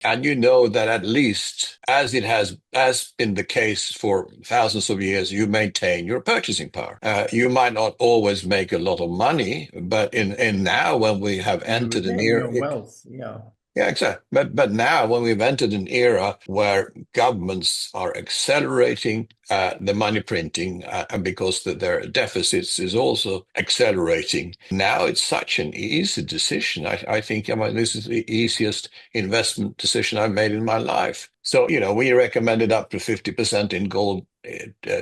And you know that at least, as it has been the case for thousands of years, you maintain your purchasing power. You might not always make a lot of money, but in now when we have You entered an retain era, your wealth. Yeah. yeah, exactly. But now, when we've entered an era where governments are accelerating the money printing, and because their deficits is also accelerating, now it's such an easy decision. I think, I mean, this is the easiest investment decision I've made in my life. So, we recommended up to 50% in gold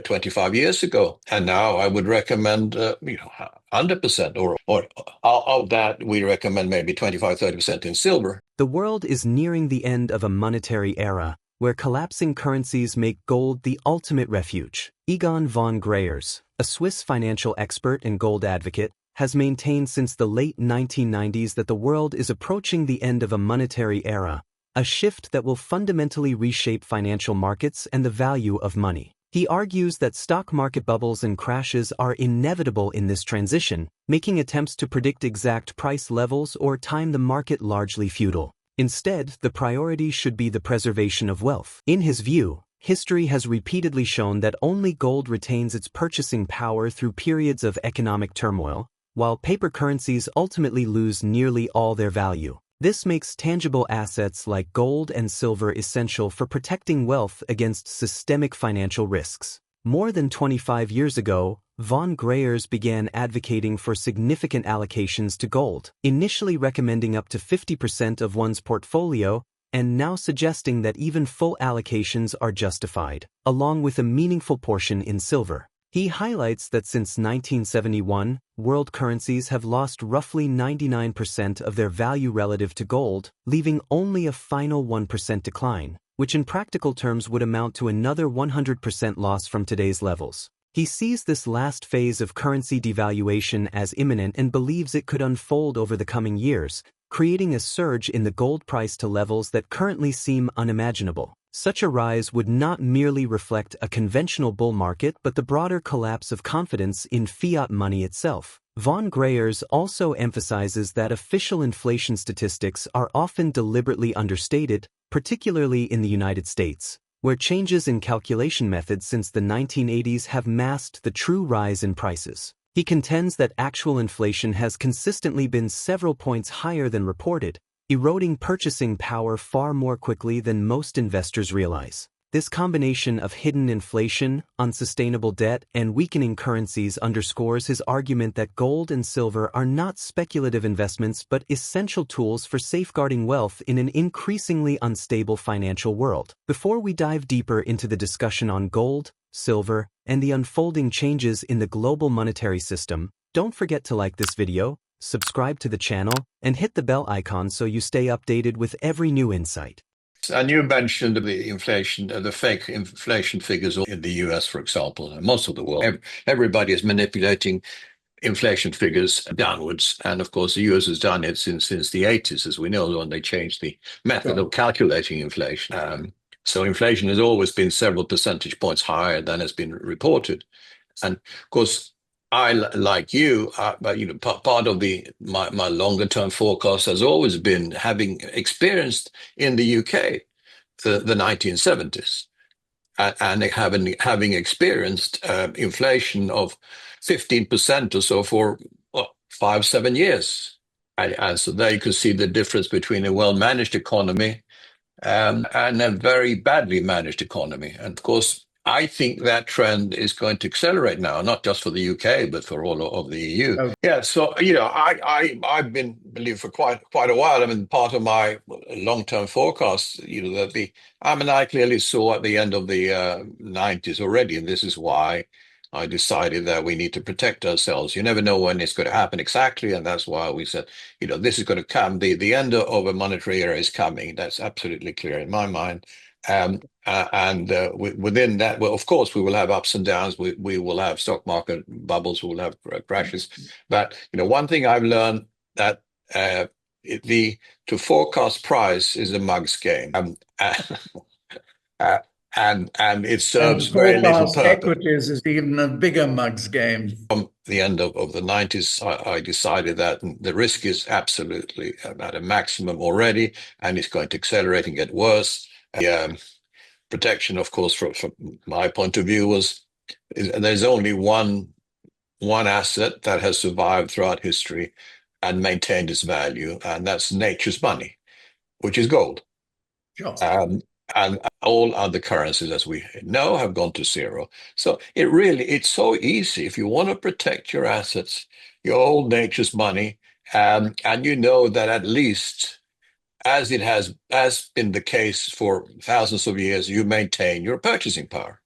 25 years ago. And now I would recommend, 100%, or of that, we recommend maybe 25, 30% in silver. The world is nearing the end of a monetary era, where collapsing currencies make gold the ultimate refuge. Egon von Greyerz, a Swiss financial expert and gold advocate, has maintained since the late 1990s that the world is approaching the end of a monetary era, a shift that will fundamentally reshape financial markets and the value of money. He argues that stock market bubbles and crashes are inevitable in this transition, making attempts to predict exact price levels or time the market largely futile. Instead, the priority should be the preservation of wealth. In his view, history has repeatedly shown that only gold retains its purchasing power through periods of economic turmoil, while paper currencies ultimately lose nearly all their value. This makes tangible assets like gold and silver essential for protecting wealth against systemic financial risks. More than 25 years ago, von Greyerz began advocating for significant allocations to gold, initially recommending up to 50% of one's portfolio, and now suggesting that even full allocations are justified, along with a meaningful portion in silver. He highlights that since 1971, world currencies have lost roughly 99% of their value relative to gold, leaving only a final 1% decline, which in practical terms would amount to another 100% loss from today's levels. He sees this last phase of currency devaluation as imminent and believes it could unfold over the coming years, creating a surge in the gold price to levels that currently seem unimaginable. Such a rise would not merely reflect a conventional bull market but the broader collapse of confidence in fiat money itself. Von Greyerz also emphasizes that official inflation statistics are often deliberately understated, particularly in the United States, where changes in calculation methods since the 1980s have masked the true rise in prices. He contends that actual inflation has consistently been several points higher than reported, eroding purchasing power far more quickly than most investors realize. This combination of hidden inflation, unsustainable debt, and weakening currencies underscores his argument that gold and silver are not speculative investments but essential tools for safeguarding wealth in an increasingly unstable financial world. Before we dive deeper into the discussion on gold, silver, and the unfolding changes in the global monetary system, don't forget to like this video, subscribe to the channel, and hit the bell icon so you stay updated with every new insight. And you mentioned the inflation, the fake inflation figures in the US, for example, and most of the world. Everybody is manipulating inflation figures downwards. And of course, the US has done it since the 80s, as we know, when they changed the method of calculating inflation. So inflation has always been several percentage points higher than has been reported. And of course, like you, but part of my longer term forecast has always been having experienced in the UK the 1970s, and having experienced inflation of 15% or so for 5, 7 years. And so there you can see the difference between a well-managed economy and a very badly managed economy. And of course, I think that trend is going to accelerate now, not just for the UK, but for all of the EU. Oh, Yeah, so I've been believing for quite a while. I mean, part of my long-term forecast, that I clearly saw at the end of the 90s already, and this is why I decided that we need to protect ourselves. You never know when it's going to happen exactly, and that's why we said, this is going to come. The end of a monetary era is coming. That's absolutely clear in my mind. And within that, well, of course, we will have ups and downs. We will have stock market bubbles. We will have crashes. But one thing I've learned that to forecast price is a mug's game. Uh, and it serves And very little forecast purpose. equities is even a bigger mug's game. From the end of the 90s, I decided that the risk is absolutely at a maximum already, and it's going to accelerate and get worse. Protection, of course, from my point of view, there's only one asset that has survived throughout history and maintained its value, and that's nature's money, which is gold. Sure. And all other currencies, as we know, have gone to zero. So it's so easy if you want to protect your assets, your old nature's money, and you know that at least as it has been the case for thousands of years, you maintain your purchasing power.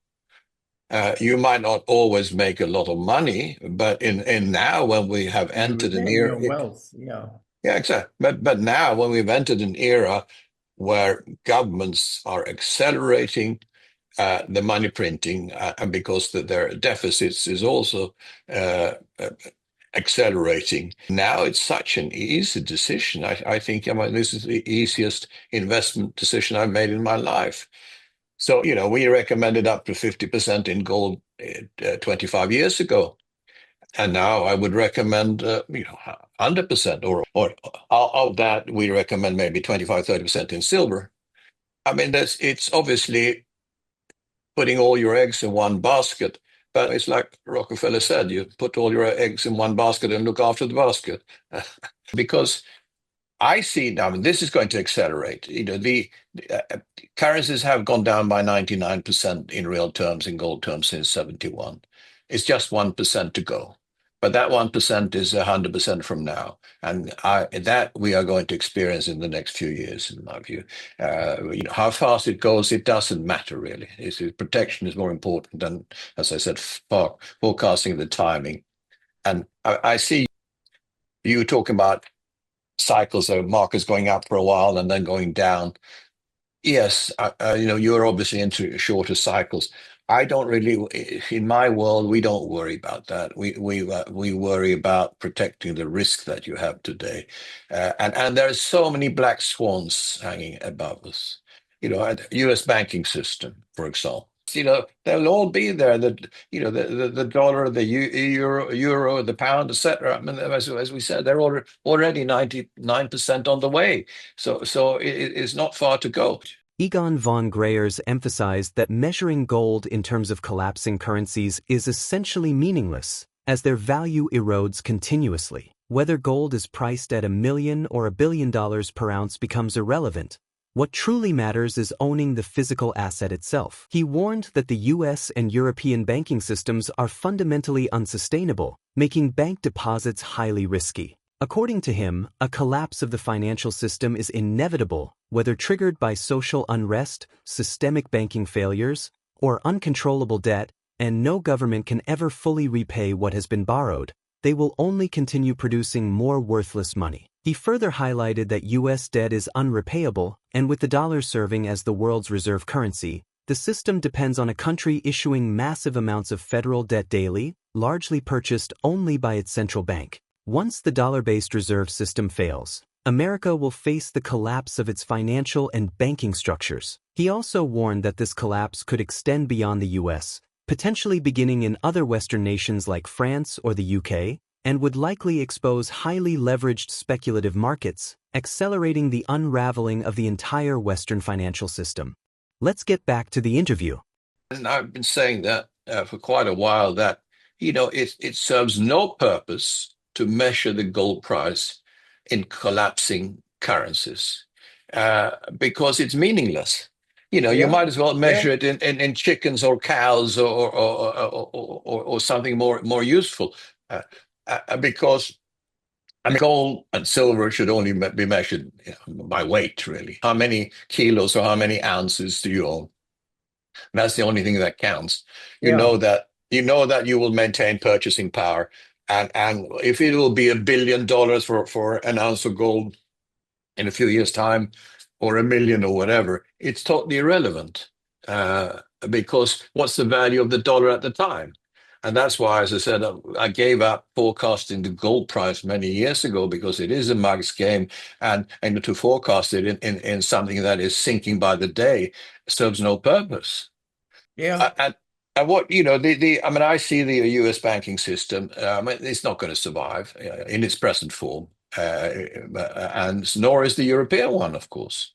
You might not always make a lot of money, but in now when we have You entered an retain era, your wealth. Yeah. yeah, exactly. But now when we've entered an era where governments are accelerating the money printing, and because their deficits is also uh, accelerating. Now it's such an easy decision. I think this is the easiest investment decision I've made in my life. So, we recommended up to 50% in gold 25 years ago. And now I would recommend, 100%, or of that, we recommend maybe 25, 30% in silver. I mean, it's obviously putting all your eggs in one basket. But it's like Rockefeller said, you put all your eggs in one basket and look after the basket. Because I see now, I mean, this is going to accelerate. The currencies have gone down by 99% in real terms, in gold terms, since 71. It's just 1% to go. But that 1% is 100% from now. And that we are going to experience in the next few years, in my view. How fast it goes, it doesn't matter, really. Protection is more important than, as I said, forecasting the timing. And I see you talking about cycles of markets going up for a while and then going down. Yes, you're obviously into shorter cycles. I don't really, in my world, we don't worry about that. We worry about protecting the risk that you have today, and there are so many black swans hanging above us. U.S. banking system, for example. They'll all be there. The dollar, the euro, the pound, etc. I mean, as we said, they're already 99% on the way. So it's not far to go. Egon von Greyerz emphasized that measuring gold in terms of collapsing currencies is essentially meaningless, as their value erodes continuously. Whether gold is priced at $1 million or $1 billion per ounce becomes irrelevant. What truly matters is owning the physical asset itself. He warned that the US and European banking systems are fundamentally unsustainable, making bank deposits highly risky. According to him, a collapse of the financial system is inevitable, whether triggered by social unrest, systemic banking failures, or uncontrollable debt, and no government can ever fully repay what has been borrowed. They will only continue producing more worthless money. He further highlighted that US debt is unrepayable, and with the dollar serving as the world's reserve currency, the system depends on a country issuing massive amounts of federal debt daily, largely purchased only by its central bank. Once the dollar-based reserve system fails, America will face the collapse of its financial and banking structures. He also warned that this collapse could extend beyond the US, potentially beginning in other Western nations like France or the UK, and would likely expose highly leveraged speculative markets, accelerating the unraveling of the entire Western financial system. Let's get back to the interview. And I've been saying that for quite a while, that it serves no purpose to measure the gold price in collapsing currencies because it's meaningless. You might as well measure it in chickens or cows or something more useful, because I mean, gold and silver should only be measured by weight, really. How many kilos or how many ounces do you own? That's the only thing that counts. You know that you will maintain purchasing power, and if it will be $1 billion for an ounce of gold in a few years' time, or 1 million or whatever, it's totally irrelevant, because what's the value of the dollar at the time? And that's why, as I said, I gave up forecasting the gold price many years ago, because it is a mug's game, and to forecast it in something that is sinking by the day serves no purpose. Yeah. And what, I mean, I see the US banking system, it's not going to survive in its present form, and nor is the European one, of course.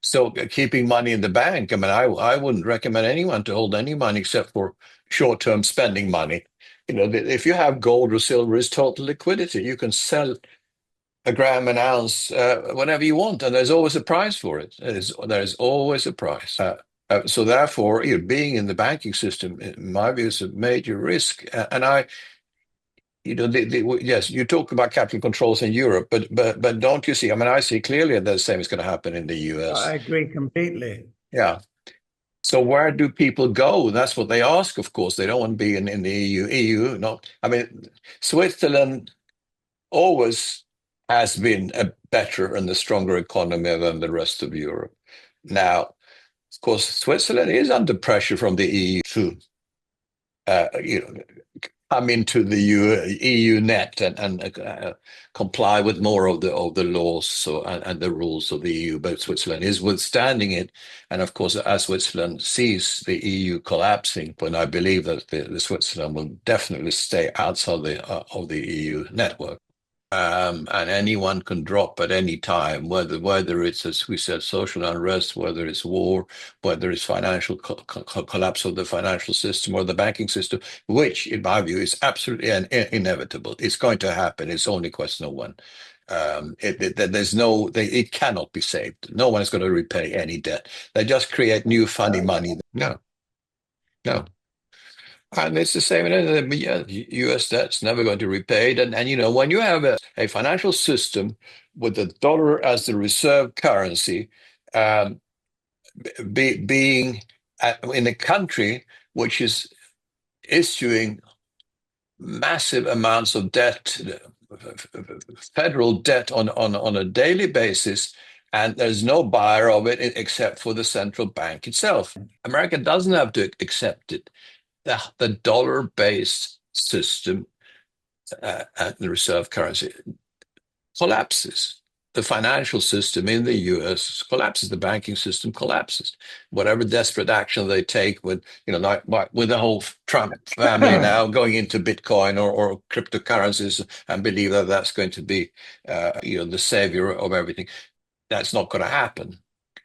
So keeping money in the bank, I mean, I wouldn't recommend anyone to hold any money except for short-term spending money. If you have gold or silver, it's total liquidity. You can sell a gram an ounce whenever you want, and there's always a price for it. There's always a price. So therefore, being in the banking system, in my view, is a major risk. And yes, you talk about capital controls in Europe, but don't you see? I mean, I see clearly that the same is going to happen in the US. I agree completely. Yeah. So where do people go? That's what they ask, of course. They don't want to be in the EU. EU, no. I mean, Switzerland always has been a better and a stronger economy than the rest of Europe. Now, of course, Switzerland is under pressure from the EU to come into the EU net and comply with more of the laws and the rules of the EU. But Switzerland is withstanding it, and of course, as Switzerland sees the EU collapsing, when I believe that the Switzerland will definitely stay outside of the EU network. And anyone can drop at any time, whether it's, as we said, social unrest, whether it's war, whether it's financial collapse of the financial system or the banking system, which, in my view, is absolutely inevitable. It's going to happen. It's only a question of when. It cannot be saved. No one is going to repay any debt. They just create new funny money. No, no. And it's the same in the US debt's never going to be repaid. And when you have a financial system with the dollar as the reserve currency, um, being in a country which is issuing massive amounts of debt, federal debt on a daily basis, and there's no buyer of it except for the central bank itself. America doesn't have to accept it. The dollar-based system and the reserve currency collapses. The financial system in the US collapses. The banking system collapses. Whatever desperate action they take with the whole Trump family now going into Bitcoin or cryptocurrencies and believe that that's going to be the savior of everything. That's not going to happen.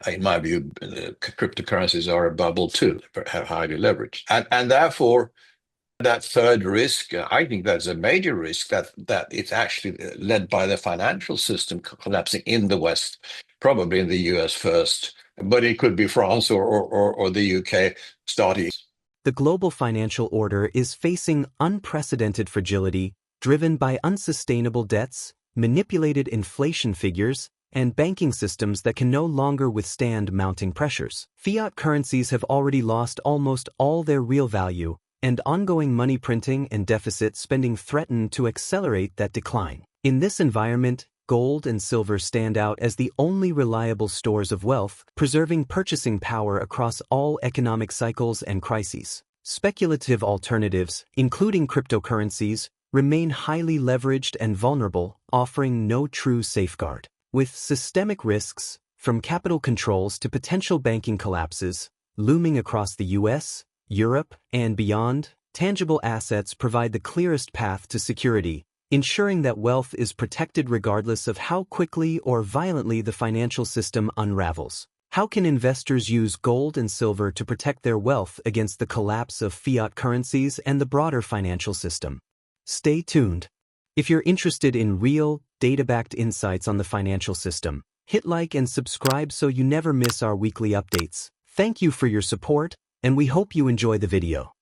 In my view, cryptocurrencies are a bubble too, highly leveraged. And therefore, that third risk, I think that's a major risk that it's actually led by the financial system collapsing in the West, probably in the US first, but it could be France or the UK starting. The global financial order is facing unprecedented fragility driven by unsustainable debts, manipulated inflation figures, and banking systems that can no longer withstand mounting pressures. Fiat currencies have already lost almost all their real value, and ongoing money printing and deficit spending threaten to accelerate that decline. In this environment, gold and silver stand out as the only reliable stores of wealth, preserving purchasing power across all economic cycles and crises. Speculative alternatives, including cryptocurrencies, remain highly leveraged and vulnerable, offering no true safeguard. With systemic risks, from capital controls to potential banking collapses, looming across the US, Europe, and beyond, tangible assets provide the clearest path to security, ensuring that wealth is protected regardless of how quickly or violently the financial system unravels. How can investors use gold and silver to protect their wealth against the collapse of fiat currencies and the broader financial system? Stay tuned. If you're interested in real, data-backed insights on the financial system, hit like and subscribe so you never miss our weekly updates. Thank you for your support, and we hope you enjoy the video.